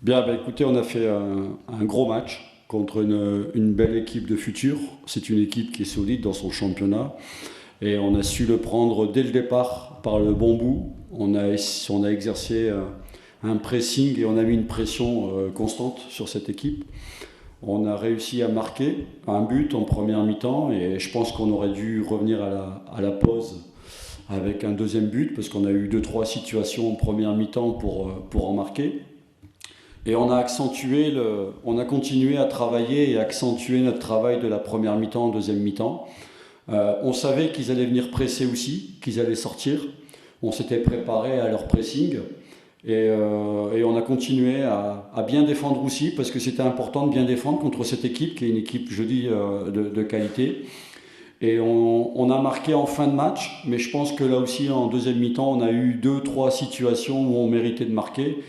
Bien, bah, écoutez, on a fait un gros match contre une belle équipe de futur. C'est une équipe qui est solide dans son championnat et on a su le prendre dès le départ par le bon bout. On a exercé un pressing et on a mis une pression constante sur cette équipe. On a réussi à marquer un but en première mi-temps et je pense qu'on aurait dû revenir à la pause avec un deuxième but parce qu'on a eu deux trois situations en première mi-temps pour en marquer. Et on a continué à travailler et accentuer notre travail de la première mi-temps en deuxième mi-temps. On savait qu'ils allaient venir presser aussi, qu'ils allaient sortir. On s'était préparé à leur pressing et on a continué à bien défendre aussi parce que c'était important de bien défendre contre cette équipe qui est une équipe, je dis, de qualité. Et on a marqué en fin de match, mais je pense que là aussi en deuxième mi-temps, on a eu deux, trois situations où on méritait de marquer,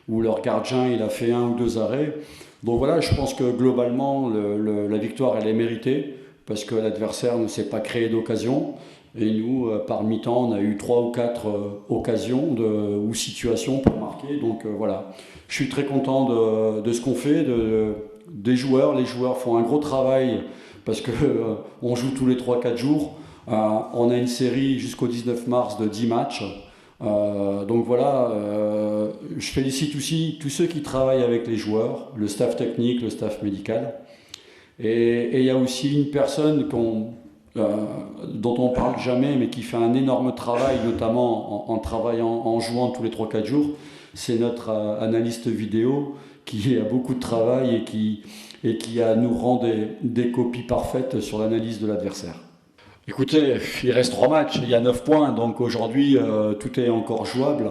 où leur gardien il a fait un ou deux arrêts. Donc voilà, je pense que globalement la victoire elle est méritée parce que l'adversaire ne s'est pas créé d'occasion. Et nous, par mi-temps, on a eu trois ou quatre occasions ou situations pour marquer. Donc voilà, je suis très content de ce qu'on fait, des joueurs. Les joueurs font un gros travail parce que on joue tous les trois quatre jours. On a une série jusqu'au 19 mars de 10 matchs. Donc voilà, je félicite aussi tous ceux qui travaillent avec les joueurs, le staff technique, le staff médical. Et il y a aussi une personne dont on ne parle jamais, mais qui fait un énorme travail, notamment en travaillant, en jouant tous les trois quatre jours. C'est notre analyste vidéo qui a beaucoup de travail et qui nous rend des copies parfaites sur l'analyse de l'adversaire. Écoutez, il reste 3 matchs, il y a 9 points, donc aujourd'hui tout est encore jouable.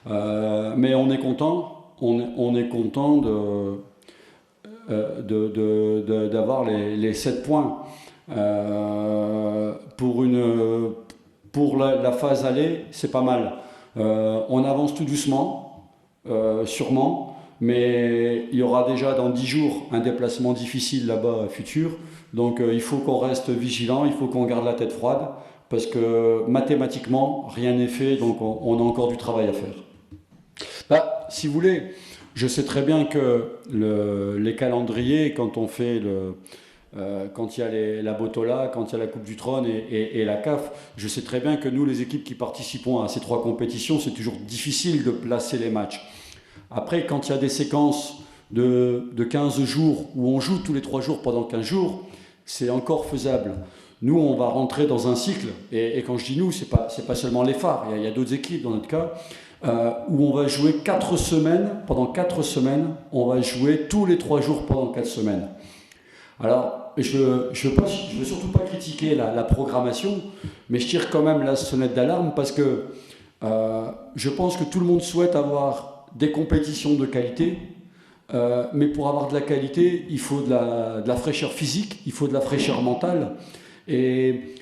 Mais on est content, on est content d'avoir les 7 points. Pour la phase aller, c'est pas mal. On avance tout doucement, sûrement, mais il y aura déjà dans 10 jours un déplacement difficile là-bas futur. Donc il faut qu'on reste vigilant, il faut qu'on garde la tête froide, parce que mathématiquement, rien n'est fait, donc on a encore du travail à faire. Bah, si vous voulez, je sais très bien que les calendriers, quand on fait quand il y a la Botola, quand il y a la Coupe du Trône et la CAF, je sais très bien que nous, les équipes qui participons à ces 3 compétitions, c'est toujours difficile de placer les matchs. Après, quand il y a des séquences de 15 jours où on joue tous les 3 jours pendant 15 jours, c'est encore faisable. Nous, on va rentrer dans un cycle, et quand je dis nous, c'est pas seulement les phares, il y a d'autres équipes dans notre cas, où on va jouer 4 semaines, pendant 4 semaines, on va jouer tous les 3 jours pendant 4 semaines. Alors, je veux surtout pas critiquer la programmation, mais je tire quand même la sonnette d'alarme parce que je pense que tout le monde souhaite avoir des compétitions de qualité, mais pour avoir de la qualité, il faut de la fraîcheur physique, il faut de la fraîcheur mentale, et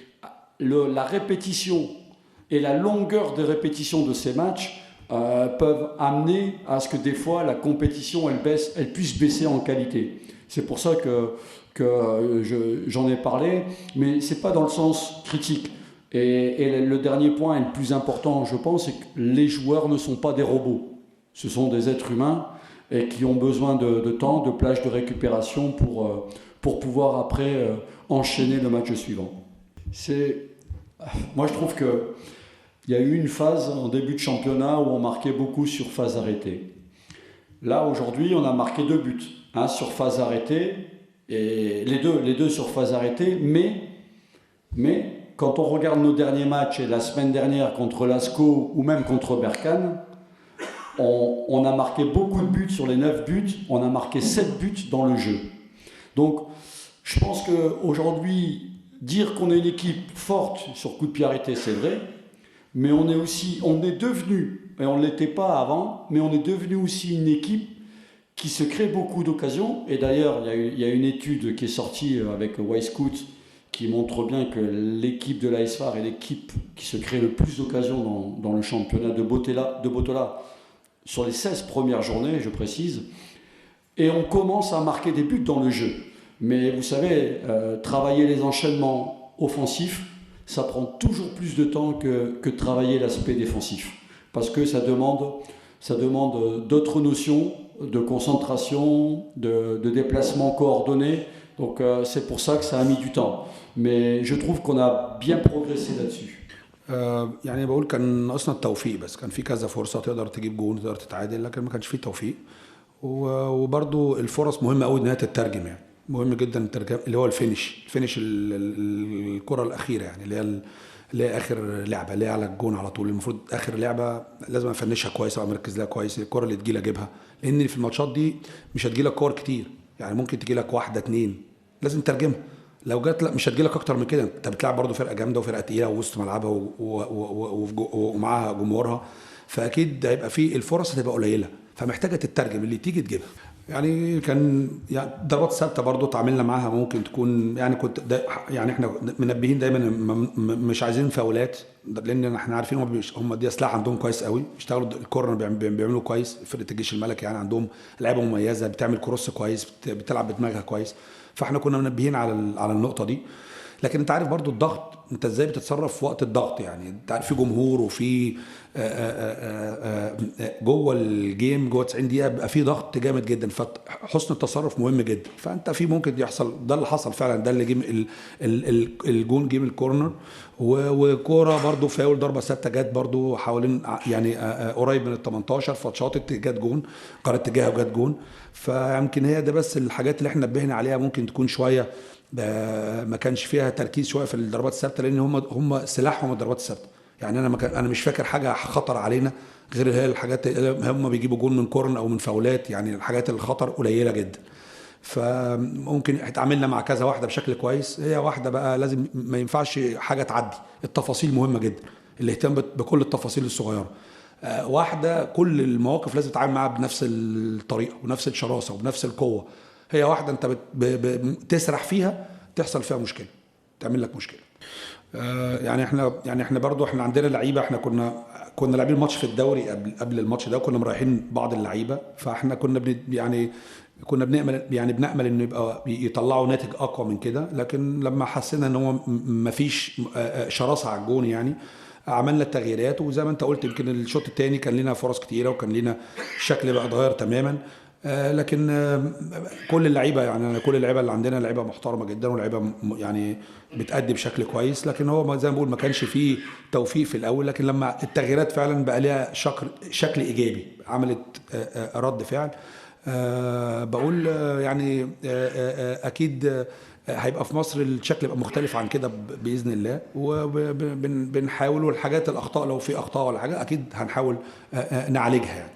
la répétition et la longueur des répétitions de ces matchs peuvent amener à ce que des fois la compétition elle puisse baisser en qualité. C'est pour ça que j'en ai parlé, mais c'est pas dans le sens critique. Et le dernier point et le plus important, je pense, c'est que les joueurs ne sont pas des robots. Ce sont des êtres humains et qui ont besoin de temps, de plages de récupération pour pouvoir après enchaîner le match suivant. Moi, je trouve qu'il y a eu une phase en début de championnat où on marquait beaucoup sur phase arrêtée. Là, aujourd'hui, on a marqué 2 buts. Un sur phase arrêtée, et les deux sur phase arrêtée, mais quand on regarde nos derniers matchs, et la semaine dernière contre Lascaux ou même contre Berkane, on a marqué beaucoup de buts sur les 9 buts, on a marqué 7 buts dans le jeu. Donc, je pense qu'aujourd'hui, dire qu'on est une équipe forte sur coup de pied arrêté, c'est vrai, mais on est devenu, et on ne l'était pas avant, mais on est devenu aussi une équipe qui se crée beaucoup d'occasions. Et d'ailleurs, il y a une étude qui est sortie avec Wisecout qui montre bien que l'équipe de l'AS Phare est l'équipe qui se crée le plus d'occasions dans le championnat de Botola sur les 16 premières journées, je précise. Et on commence à marquer des buts dans le jeu. Mais vous savez, travailler les enchaînements offensifs, ça prend toujours plus de temps que travailler l'aspect défensif. Parce que ça demande d'autres notions de concentration, de déplacement coordonné. Donc c'est pour ça que ça a mis du temps. Mais je trouve qu'on a bien progressé là-dessus. يعني بقول كان ناقصنا التوفيق، بس كان في كذا فرصة تقدر تجيب جون تقدر تتعادل، لكن ما كانش فيه توفيق. وبرضو الفرص مهمة قوي انها تترجم، يعني مهم جدا الترجمة اللي هو الفينش الكرة الأخيرة، يعني اللي هي آخر لعبة اللي هي على الجون على طول. المفروض آخر لعبة لازم أفنشها كويس أو مركز لها كويس، الكرة اللي تجيلي أجيبها، لأن في الماتشات دي مش هتجيلك كور كتير، يعني ممكن تجيلك واحدة اتنين لازم ترجمها. لو جت لا مش هتجيلك اكتر من كده، انت بتلعب برضو فرقه جامده وفرقه تقيله ووسط ملعبها ومعاها جمهورها، فاكيد هيبقى في الفرص هتبقى قليله، فمحتاجه تترجم اللي تيجي تجيبها. يعني كان يعني ضربات ثابته برضو تعاملنا معاها ممكن تكون، يعني كنت يعني احنا منبهين دايما مش عايزين فاولات، لان احنا عارفين هم دي سلاح عندهم كويس قوي، بيشتغلوا الكورنر بيعملوا كويس. فرقه الجيش الملكي يعني عندهم لعيبه مميزه بتعمل كروس كويس، بتلعب بدماغها كويس، فاحنا كنا منبهين على النقطه دي. لكن انت عارف برضو الضغط، انت ازاي بتتصرف في وقت الضغط، يعني انت عارف في جمهور وفي جوه الجيم جوه 90 دقيقه بيبقى في ضغط جامد جدا، فحسن التصرف مهم جدا. فانت في ممكن يحصل ده اللي حصل فعلا، ده اللي جيم الجون جيم الكورنر، وكوره برضو فاول ضربه ثابته جت برضو حوالين يعني قريب من ال 18، فاتشاطت جت جون، قررت اتجاهها وجت جون. فيمكن هي ده بس الحاجات اللي احنا نبهنا عليها، ممكن تكون شويه ما كانش فيها تركيز شويه في الضربات الثابته، لان هم سلاحهم الضربات الثابته. يعني انا مش فاكر حاجه خطر علينا غير هي الحاجات هم بيجيبوا جون من كورن او من فاولات، يعني الحاجات الخطر قليله جدا. فممكن اتعاملنا مع كذا واحده بشكل كويس، هي واحده بقى لازم ما ينفعش حاجه تعدي، التفاصيل مهمه جدا، الاهتمام بكل التفاصيل الصغيره. واحده كل المواقف لازم تتعامل معاها بنفس الطريقه ونفس الشراسه وبنفس القوه. هي واحده انت تسرح فيها تحصل فيها مشكله، تعمل لك مشكله. يعني احنا برضو احنا عندنا لعيبه، احنا كنا لاعبين ماتش في الدوري قبل الماتش ده، كنا مريحين بعض اللعيبه، فاحنا كنا بنأمل انه يبقى يطلعوا ناتج اقوى من كده. لكن لما حسينا ان هو مفيش شراسه على الجون، يعني عملنا التغييرات. وزي ما انت قلت يمكن الشوط الثاني كان لنا فرص كتيره وكان لنا الشكل بقى اتغير تماما. لكن كل اللعيبه، يعني كل اللعيبه اللي عندنا لعيبه محترمه جدا ولعيبه يعني بتأدي بشكل كويس. لكن هو زي ما بقول ما كانش فيه توفيق في الاول، لكن لما التغييرات فعلا بقى لها شكل ايجابي، عملت رد فعل. بقول يعني اكيد هيبقى في مصر الشكل يبقى مختلف عن كده باذن الله، وبنحاول. والحاجات الاخطاء لو في اخطاء ولا حاجه اكيد هنحاول نعالجها يعني.